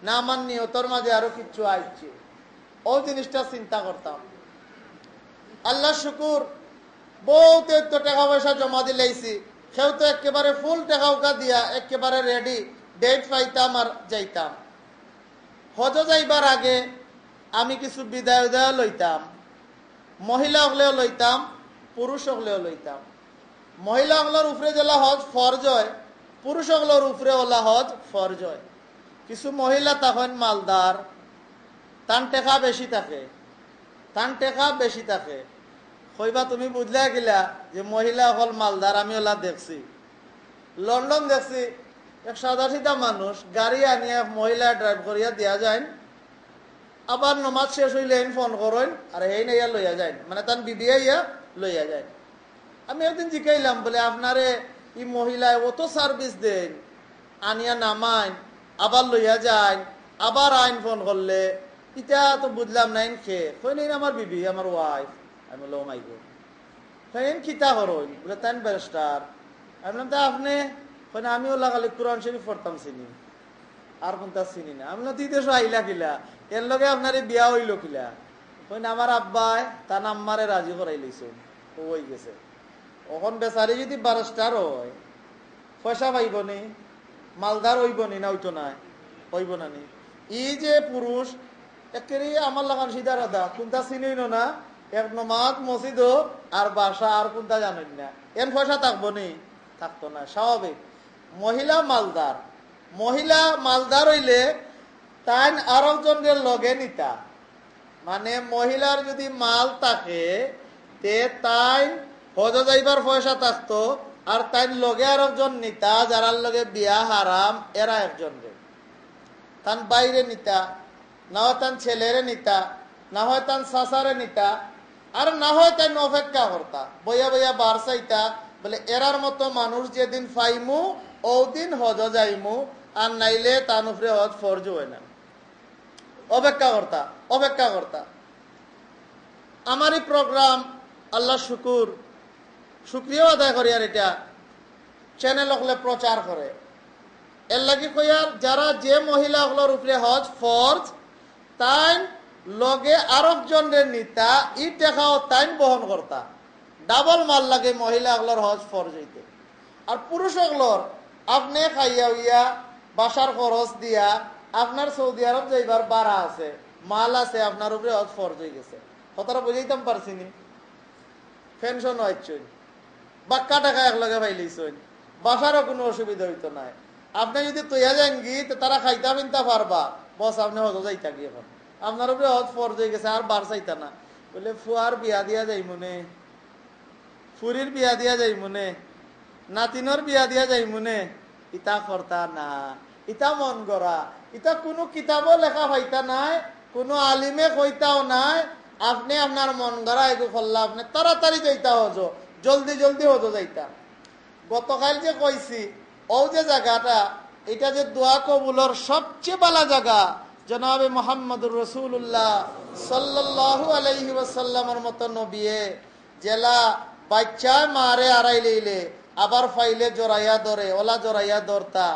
না আমার নিয়তর মাঝে আরো কিছু আইছে, ও জিনিসটা চিন্তা করতাম। আল্লাহ শুকুর, বহুত তো টাকা পয়সা জমা দিলাইছি, সেও তো একেবারে ফুল টাকা উকা দিয়া একেবারে রেডি, ডেট পাইতাম আর যাইতাম। হজ যাইবার আগে আমি কিছু বিদায় উদয় লইতাম, মহিলা হলেও লইতাম, পুরুষ হলেও লইতাম। মহিলা হলের উপরে যেলা হজ ফরজ হয়, পুরুষ হলের উপরে ওলা হজ ফরজ হয়। কিছু মহিলা তখন মালদার, তান টেকা বেশি থাকে, তান টেকা বেশি থাকে। কইবা তুমি বুঝলে গেলা যে মহিলা হল মালদার। আমি ওলা দেখছি, লন্ডন দেখছি, এক সাদা সিধা মানুষ গাড়ি আনিয়া মহিলা ড্রাইভ করিয়া দিয়া যায়, আবার নমাজ শেষ হইলে ফোন করেন আর এই নাইয়া লইয়া যায়, মানে তার বিবি ইয়া লইয়া যায়। আমি একদিন জিকাইলাম, বলে আপনারে ই মহিলায় অত সার্ভিস দেন, আনিয়া নামাইন, আবার লইয়া যায়, আবার আইন ফোন করলে, ইটা তো বুঝলাম না। খেয়ে কইলেন আমার বিবি, আমার ওয়াইফ। আমি বললাম ও মাই গড, কইলেন কিতা করইন? বলে তাই ব্যারিস্টার। আমি বললাম তা আপনি? কইলেন আমি ওলা খালি কোরআন শরীফ পড়তাম, চিনি আর কোনটা চিনি না। আমি বললাম তুই দেশ আইলা কিলা, এর লগে আপনার বিয়া হইল কিলা? কইন আমার আব্বাই তার আম্মারে রাজি করাই লইছেন, ও হয়ে গেছে। ওখন বেচারি যদি ব্যারিস্টার হয়, পয়সা পাইব নি? মালদার হইব নি? না ওইতো নাই, হইব না নি? ই যে পুরুষ একেবারে আমার লাগান সিধা রাধা, কোনটা চিনি না, এক নমাজ মসজিদ আর বাসা আর কোনটা জানেন না, এর পয়সা থাকবো নি? থাকতো না, স্বাভাবিক। মহিলা মালদার, মহিলা মালদার হইলে তাই আরেকজনের লগে নিতা, মানে মহিলার যদি মাল থাকে তে তাই হজ যাইবার পয়সা থাকতো, আর তাই লগে আরেকজন নিতা, যারার লগে বিয়া হারাম, এরা একজন রে তান বাইরে নিতা, না হয় তান ছেলেরে নিতা, না হয় তান শাসারে নিতা, আর না হয় তাই অপেক্ষা করতা, বইয়া বইয়া বার চাইতা, বলে এরার মতো মানুষ যেদিন পাইমু ওদিন হজ যাইমু, আর নাইলে তান উপরে হজ ফরজ হয় না। অপেক্ষা করতা, অপেক্ষা করতা। আমারই প্রোগ্রাম আল্লাহ শুকুর, শুক্রিয়াও আদায় করি, আর এটা চ্যানেল হলে প্রচার করে। এর লাগি কইয়ার যারা যে মহিলা হলোর উপরে হজ ফরজ, তাই লগে আরেকজনের নিতা, ই টাকাও তাই বহন করতা, ডাবল মাল লাগে মহিলা হলোর হজ ফরজ হইতে। আর পুরুষ হলোর আপনি খাইয়া উইয়া বাসার খরচ দিয়া আপনার সৌদি আরব যাইবার বাড়া আছে, মাল আছে, আপনার উপরে হজ ফরজ হয়ে গেছে। কথাটা বুঝাইতাম পারছিনি? পেনশন হইছই, বাক্কা টাকা একলগে পাইলেইছই, বাসারও কোনো অসুবিধা হইতো না। আপনি যদি তৈয়া যান গি, তারা খাইতা পিনতা পারবা, বস আপনি হজ যাইতা গিয়ে এখন আপনার উপরে হজ ফরজ হয়ে গেছে, আর বার চাইতা না। বলে ফুয়ার বিয়া দিয়া যাই মনে, ফুরির বিয়া দিয়া যাই মনে, নাতিনর বিয়া দিয়া যাই মনে, ইতা করতা না। ইতা মন গড়া, ইতা কোনো কিতাবও লেখা পাইতা নাই, কোনো আলিমে কইতাও নাই। আপনি আপনার মন গড়া এগু করলা, আপনি তাড়াতাড়ি যাইতা হজ, জলদি জলদি হজ যাইতা। গতকাল যে কইছি, ও যে জায়গাটা, এটা যে দোয়া কবুলর সবচেয়ে ভালো জায়গা, জনাবে মুহাম্মদুর রাসূলুল্লাহ সাল্লাল্লাহু আলাইহি ওয়াসাল্লামের মতো নবিয়ে জেলা বাচ্চায় মারে আড়াই লইলে আবার ফাইলে জড়াইয়া ধরে, ওলা জড়াইয়া ধরতা।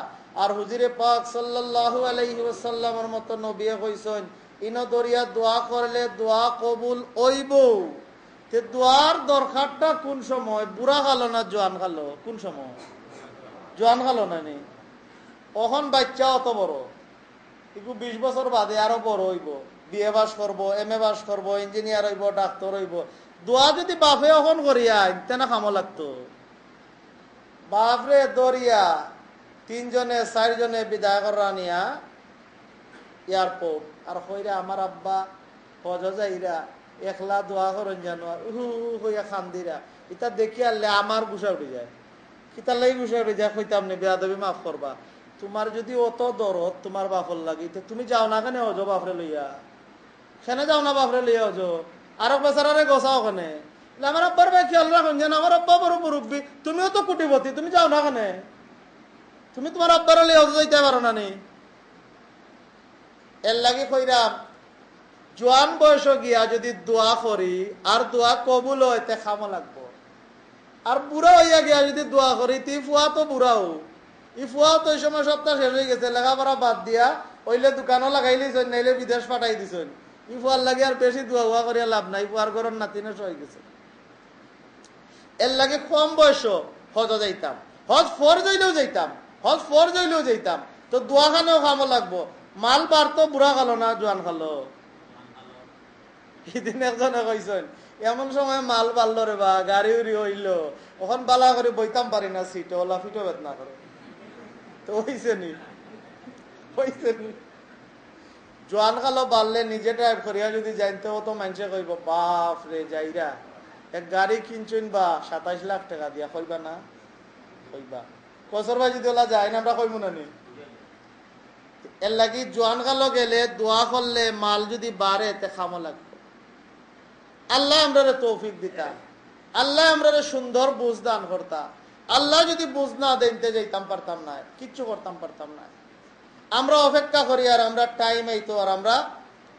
আর হুজুরে পাক সাল্লাল্লাহু আলাইহি ওয়াসাল্লামের মতো নবিয়ে কইছেন, ইনো দরিয়া দোয়া করলে দোয়া কবুল হইব। তে দোয়ার দরকারটা কোন সময়? বুড়া খালো না জোয়ান খালো? কোন সময়? জোয়ান খালো না নি? অখন বাচ্চা অত বড়, একটু 20 বছর বাদে আরো বড় হইব, বিএ পাস করবো, এম এ পাস করবো, ইঞ্জিনিয়ার হইব, ডাক্তার হইব। দোয়া যদি বাপে অখন করিয়া তেনা খামো লাগতো। বাপরে দরিয়া 3 জনে 4 জনে বিদায় করা নিয়া এয়ারপোর্ট, আর কইরা আমার আব্বা হজ যাইরা একলা দোয়া করেন জানো, উহু হইয়া খান্দিরা। এটা দেখি আনলে আমার গুছা উঠে যায়, কিতার লাগি গুছা উঠে যায়। কইতাম নি বেয়াদবি মাফ করবা, তোমার যদি অত দরদ তোমার বাপর লাগি, তুমি যাও না কেন হজ বাপরে লইয়া? সেনে যাও না বাপরে লইয়া হজ? আরো বেচারারে গোছাও ওখানে। আমার আব্বার ভাই খেয়াল রাখুন যেন, আমার আব্বা বড় মুরব্বী, তুমিও তো কুটিপতি, তুমি যাও না কেন? তুমি তোমার আব্বারে লইয়া হজ যাইতে পারো না নি? এর লাগি কইরাম, জোয়ান বয়স গিয়া যদি দোয়া করি আর দোয়া কবুল হইতে খামো লাগবো। আর বুড়া হইয়া গিয়া যদি দোয়া করি, তি ফুয়া তো বুড়াও, ই ফুয়া তো এই সময় সপ্তাহ শেষ হয়ে গেছে, লেখাপড়া বাদ দিয়া ওইলে দোকানও লাগাই লইছেন, নাইলে বিদেশ পাঠাই দিছেন। ই ফুয়ার লাগে আর বেশি দোয়া হুয়া করিয়া লাভ নাই, ফুয়ার ঘরের নাতিনে সই গেছে। এর লাগে কম বয়স হজ যাইতাম, হজ ফরজ হইলেও যাইতাম, হজ ফরজ হইলেও যাইতাম। তো দোয়া খানেও খামো লাগবো। মাল বাড়তো বুড়া খালো না জোয়ান খালো? সেদিন একজনে কইছেন এমন সময় মাল বাড়লো রে বা, গাড়ি উড়ি হইলো, ওখান বালা করে বইতাম পারি না, সিটে ওলা ফিটো বেদনা করে। তো হইছে নি, হইছে নি। জোয়ান খালো বাড়লে নিজে ড্রাইভ করিয়া যদি জানতে হতো, মানুষে কইব বাপ রে যাইরা এক গাড়ি কিনছেন বা 27 লাখ টাকা দিয়া, কইবা না? কইবা। কসর ভাই যদি ওলা যায় না, আমরা কইব না নি? এর লাগি জোয়ান কালো গেলে দোয়া করলে মাল যদি বাড়ে তে খামো লাগবে। আল্লাহ আমরা তৌফিক দিতা, আল্লাহ আমরা সুন্দর বুঝ দান করতা। আল্লাহ যদি বুঝ না দিতে যাইতাম পারতাম না, কিচ্ছু করতাম পারতাম না। আমরা অপেক্ষা করি আর আমরা টাইম আইতো আর আমরা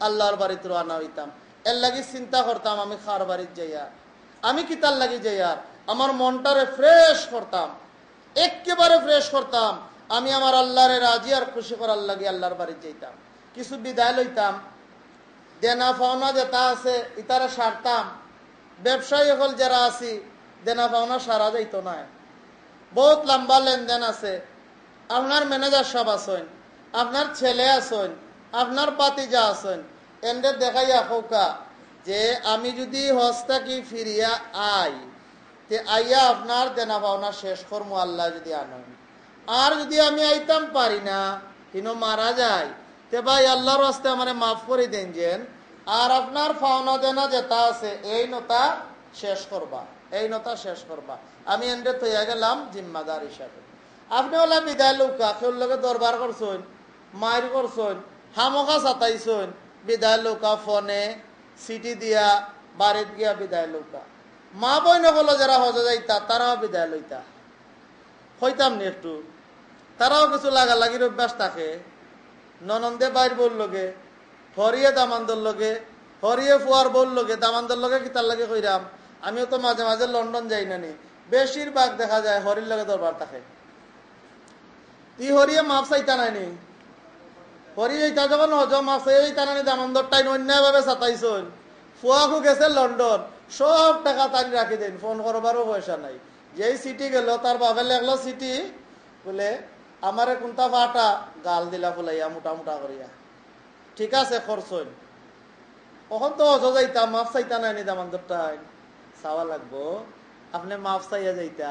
আল্লাহর বাড়িতে রওনা হইতাম। এর লাগি চিন্তা করতাম আমি খার বাড়িতে যাইয়া, আমি কি তার লাগি যাইয়ার আমার মনটারে ফ্রেশ করতাম, একেবারে ফ্রেশ করতাম। আমি আমার আল্লাহরে রাজি আর খুশি করার লাগে আল্লাহর বাড়িতে যাইতাম। কিছু বিদায় লইতাম, দেনা পাওনা যেটা আছে ইতারা সারতাম। ব্যবসায়ী হল যারা আছি দেনা পাওনা সারা যাইতো না, বহুত লম্বা লেনদেন আছে। আপনার ম্যানেজার সব আছেন, আপনার ছেলে আছেন, আপনার বাতিজা আছেন, এন্ডে দেখাইয়া হোকা যে আমি যদি হস্তা কি ফিরিয়া আই তে আইয়া আপনার দেনা পাওনা শেষ করবো আল্লাহ যদি আনেন। আর যদি আমি আইতাম পারি না, কিনো মারা যায়, তে ভাই আল্লাহর হস্তে আমার মাফ করে দেন যেন, আর আপনার পাওনা দেনা যেটা আছে এই নতা শেষ করবা, এই নতা শেষ করবা। আমি এন্ডে তৈয়া গেলাম জিম্মাদার হিসাবে। আপনি ওলা বিদায় লৌকা কেউ লোকে দরবার করছেন, মায়ের করছেন, হামকা চাতাইছেন, বিদায় লৌকা ফোনে সিটি দিয়া বাড়িত গিয়া বিদায় লৌকা। মা বইন হলো যারা হজে যাইতা তারাও বিদায় লইতা, হইতাম নি একটু, তারাও কিছু লাগালাগির অভ্যাস থাকে। ননন্দে বাইর বল লগে, হরিয়ে দামান্দর লগে, হরিয়ে ফুয়ার বল লগে, দামান্দর লগে কি তার লাগে কইরাম। আমিও তো মাঝে মাঝে লন্ডন যাই না নি, বেশিরভাগ দেখা যায় হরির লগে দরবার থাকে। তুই হরিয়ে মাপ চাইতা নাইনি, হরি এইটা যখন হজ মাপ চাইতা নানি, দামান্দর টাইম অন্যায় ভাবে চাতাইছন। ফুয়াকু গেছে লন্ডন, সব টাকা টানি রাখি দেন, ফোন করবারও পয়সা নাই। যেই সিটি গেল তার বাপে লেখলো সিটি বলে আমারে কোনটা ফাটা গাল দিলা ফুলাইয়া মোটা মোটা করিয়া। ঠিক আছে খরচন, কখন তো হজ যাইতা মাফ চাইতা নাইনি, দামান্দর টাইম চাওয়া লাগবো। আপনি মাফ চাইয়া যাইতা,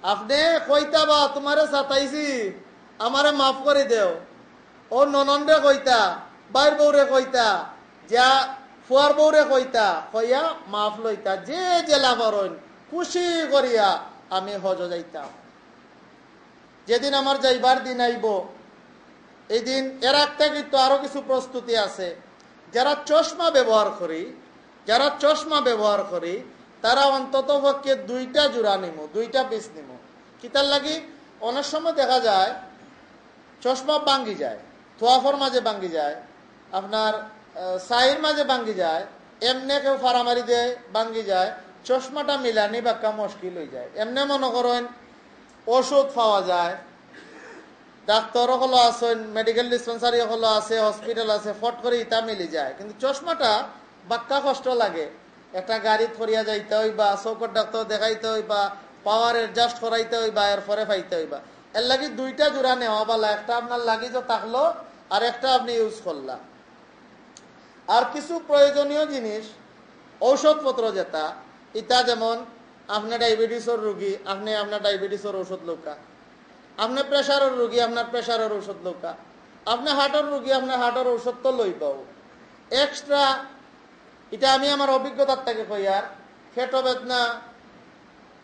আপনি কইতা বা তোমারে চাতাইছি আমারে মাফ করে দেও। ও ননন্দে কইতা, বাইর বউরে কইতা, যা ফুয়ার বউরে কইতা, কইয়া মাফ লইতা। যে জেলা করেন খুশি করিয়া আমি হজ যাইতাম। যেদিন আমার যাইবার দিন আইব এই দিন এর একটা কিন্তু আরো কিছু প্রস্তুতি আছে। যারা চশমা ব্যবহার করি, যারা চশমা ব্যবহার করি তারা অন্তত পক্ষে 2টা জোড়া নিমো, 2টা পিস নিমো। কিতার লাগি অনেক সময় দেখা যায় চশমা ভাঙ্গি যায়, থোয়াফর মাঝে ভাঙ্গি যায়, আপনার সাইর মাঝে ভাঙ্গি যায়, এমনে কেউ ফারামারি দেয় ভাঙ্গি যায়, চশমাটা মিলানি বাক্কা মুশকিল হয়ে যায়। এমনে মনে করেন ওষুধ পাওয়া যায়, ডাক্তার হলো আছেন, মেডিকেল ডিসপেন্সারি হলো আছে, হসপিটাল আছে, ফট করে ইটা মিলি যায়। কিন্তু চশমাটা বাক্কা কষ্ট লাগে, একটা গাড়ি ফরিয়া যাইতে হইবা, চৌকট ডাক্তার দেখাইতে হইবা, পাওয়ার অ্যাডজাস্ট করাইতে হইবা, এরপরে পাইতে হইবা। এর লাগি 2টা জোড়া নেওয়া বলা, একটা আপনার লাগি যে থাকলো আর একটা আপনি ইউজ করলাম। আর কিছু প্রয়োজনীয় জিনিস ঔষধপত্র যেটা ইটা, যেমন আপনার ডায়াবেটিসের রোগী আপনি আপনার ডায়াবেটিসের ঔষধ লৌকা, আপনার প্রেশারের রোগী আপনার প্রেশারের ঔষধ লৌকা, আপনি হার্টের রোগী আপনার হার্টের ঔষধ তো লই পাও এক্সট্রা। এটা আমি আমার অভিজ্ঞতার থেকে কই। আর পেট বেদনা,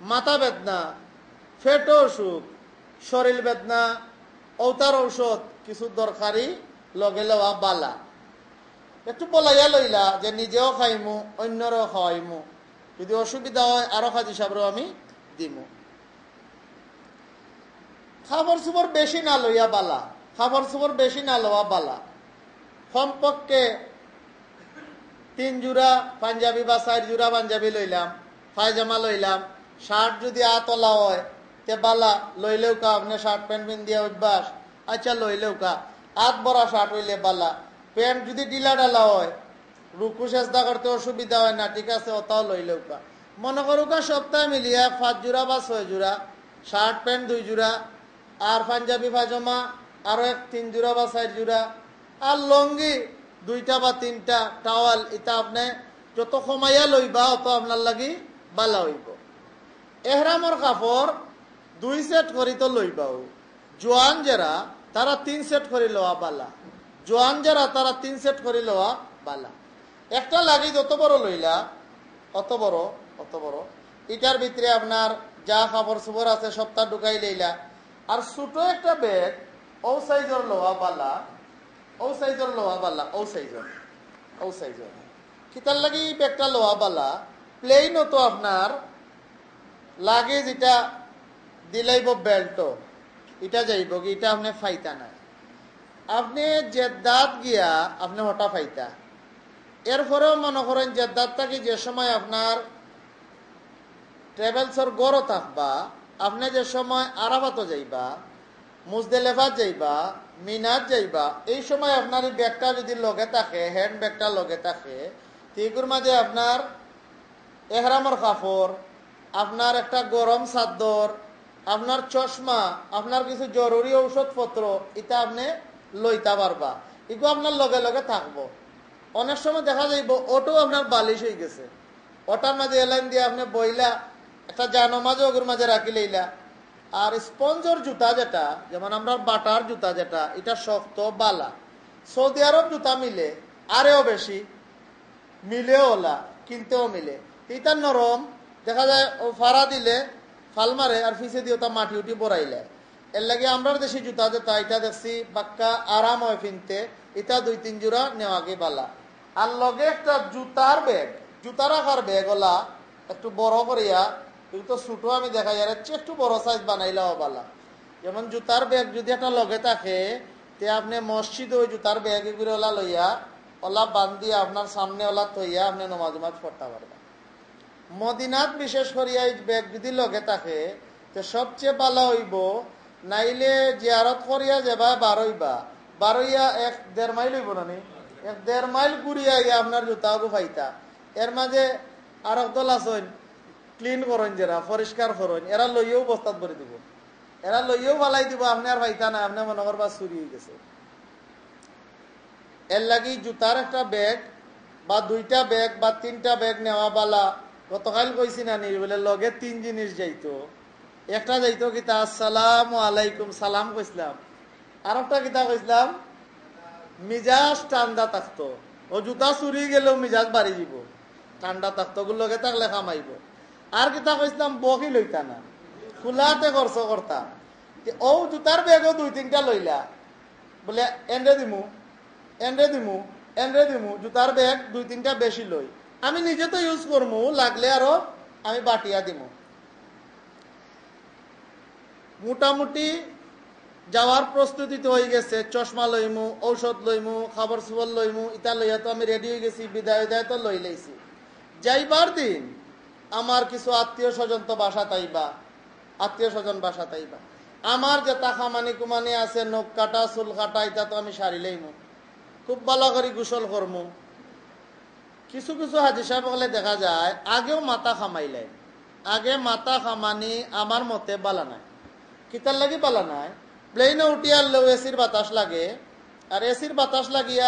মাথা বেদনা, পেট অসুখ, শরীর বেদনা, ঔতার ঔষধ কিছু দরকারি লগে লওয়া বালা। একটু বলাইয়া লইলা যে নিজেও খাইমু অন্যরও খাওয়াইমু, যদি অসুবিধা হয় আরো কাজ হিসাবেও আমি দিমু। খাবার সুবর বেশি না লইয়া বালা, খাবার সুবর বেশি না লওয়া বালা। কমপক্ষে 3 জোড়া পাঞ্জাবি বা 4 জোড়া পাঞ্জাবি লইলাম, পায়জামা লইলাম, শার্ট যদি আতলা হয় তে বালা লইলেও কা, আপনি শার্ট প্যান্ট পিন দিয়ে অভ্যাস, আচ্ছা লইলেও কা। হাত বড়া শার্ট হইলে বালা, প্যান্ট যদি ডিলা ডালা হয় রুকু সেজদা করতে অসুবিধা হয় না, ঠিক আছে ওটাও লইলেও কা। মনে করুকা সপ্তাহে মিলিয়ে 5 জোড়া বা 6 জোড়া শার্ট প্যান্ট 2 জোড়া, আর পাঞ্জাবি পায়জামা আরো 3 জোড়া বা 4 জোড়া, আর লঙ্গি 2টা বা 3টা, টাওয়াল, এটা আপনি যত কমাইয়া লইবা অত আপনার লাগি বালা হইব। এহরামর কাপড় 2 সেট করি তো লইবাও। জোয়ান যারা তারা 3 সেট করে লওয়া বালা, জোয়ান যারা তারা 3 সেট করে লওয়া বালা। একটা লাগি যত বড় লইলা অত বড় অত বড়, এটার ভিতরে আপনার যা কাপড় চোপড় আছে সবটা ঢুকাই লইলা। আর ছোট একটা ব্যাগ ও সাইজর লোহা বালা, ও সাইজর লোহা বালা, ও সাইজর, ও সাইজর কিতার লাগি ব্যাগটা লোহা বালা। প্লেন তো আপনার লাগে যেটা দিলাইব বেল্ট, এটা যাইব কি, এটা আপনি ফাইতা না। আপনি জেদ্দাত গিয়া আপনি হঠাৎ ফাইতা, এরপরেও মনে করেন জেদ্দাত থাকি যে সময় আপনার ট্রাভেলসর গড় থাকবা, আপনি যে সময় আরাফাত যাইবা, মুজদেলেফাত যাইবা, মিনাত যাইবা, এই সময় আপনার এই ব্যাগটা যদি লগে থাকে, হ্যান্ড ব্যাগটা লগে থাকে, তিগুর মাঝে আপনার এহরামর কাপড়, আপনার একটা গরম চাদর, আপনার চশমা, আপনার কিছু জরুরি ঔষধপত্র, এটা আপনি লইতে পারবা। এগুলো আপনার লগে লগে থাকবো। অনেক সময় দেখা যাইব অটো আপনার বালিশ হয়ে গেছে, ওটার মাঝে এলাইন দিয়ে আপনি বইলা একটা জানো মাঝে ওগুর মাঝে রাখি লইলা। আর স্পঞ্জর জুতা যেটা, যেমন আমরা বাটার জুতা যেটা, এটা শক্ত বালা। সৌদি আরব জুতা মিলে আরেও বেশি, মিলেও ওলা, কিনতেও মিলে। এটা নরম, দেখা যায় ও ফাড়া দিলে ফাল মারে আর ফিসে দিয়ে ওটা মাটি উঠি বড়াইলে। এর লাগে আমরা দেশি জুতা যেটা, এটা দেখছি বাক্কা আরাম হয় কিনতে, এটা 2-3 জোড়া নেওয়াকে বালা। আর লগে একটা জুতার ব্যাগ, জুতা রাখার ব্যাগ ওলা একটু বড় করিয়া, কিন্তু ছোট আমি দেখা যায় একটু বড় সাইজ বানাইলেও বালা। যেমন জুতার ব্যাগ যদি একটা লগে থাকে, তে আপনি মসজিদ ওই জুতার ব্যাগ এগুলো ওলা লইয়া ওলা বান্ধিয়া আপনার সামনে ওলা থইয়া আপনি নমাজ পড়তে পারবেন। মদিনাত বিশেষ করিয়া এই ব্যাগ যদি লগে থাকে, তো সবচেয়ে ভালো হইব নাইলে জিয়ারত করিয়া যাবা বারোইয়া 1-1.5 মাইল হইব না, 1-1.5 মাইল ঘুরিয়া গিয়ে আপনার জুতা ফাইতা। এর মাঝে আর একদল আসেন ক্লিন করেন, যারা পরিষ্কার করেন, এরা লইয়েও বস্তাত ভরে দিব, এরা লইয়েও ফালাই দিব, আপনি আর ফাইতা না, আপনি মনে করবা চুরি হয়ে গেছে। এর লাগি জুতার একটা ব্যাগ বা 2টা ব্যাগ বা 3টা ব্যাগ নেওয়া বালা। গতকাল কইছি না নি বলে লগে 3 জিনিস যাইতো, একটা যাইতো কিতা আসসালামু আলাইকুম, সালাম কইছিলাম, আর একটা কিতা কইছিলাম মিজাজ ঠান্ডা থাকতো। ও জুতা চুরি গেলেও মিজাজ বাড়ি যাব, ঠান্ডা থাকতো, ওগুলো লগে থাকলে খামাইব। আর কিতা কইছিলাম বকি লইতা না, খোলাতে খরচ করতা। ও জুতার ব্যাগও 2-3টা লইলা, বলে এন্ডে দিমু এন্ডে দিমু এন্ডে দিমু, জুতার ব্যাগ 2-3টা বেশি লই, আমি নিজে তো ইউজ করবো, লাগলে আরো আমি বাটিয়া দিমু। মোটামুটি যাওয়ার প্রস্তুতি তো হয়ে গেছে, চশমা লইমু, ঔষধ লইমু, খাবার সুবর লইমু, ইটা লইয়া তো আমি রেডি হয়ে গেছি, বিদায় তো লই লাইছি। যাইবার দিন আমার কিছু আত্মীয় স্বজন তো বাসা তাইবা, আত্মীয় স্বজন বাসা তাইবা, আমার যে তাকামানি কুমানি আছে, নখ কাটা চুল কাটা, এটা তো আমি সারি লইমু, খুব ভালো করে গোসল করমু। কিছু কিছু হাজি সাহেব বলে দেখা যায় আগেও মাথা খামাইলেন, আগে মাথা খামানি আমার মতে বালা নাই। কিতার লাগি বালা নাই, প্লেনে উঠিয়া এসির বাতাস লাগে, আর এসির বাতাস লাগিয়া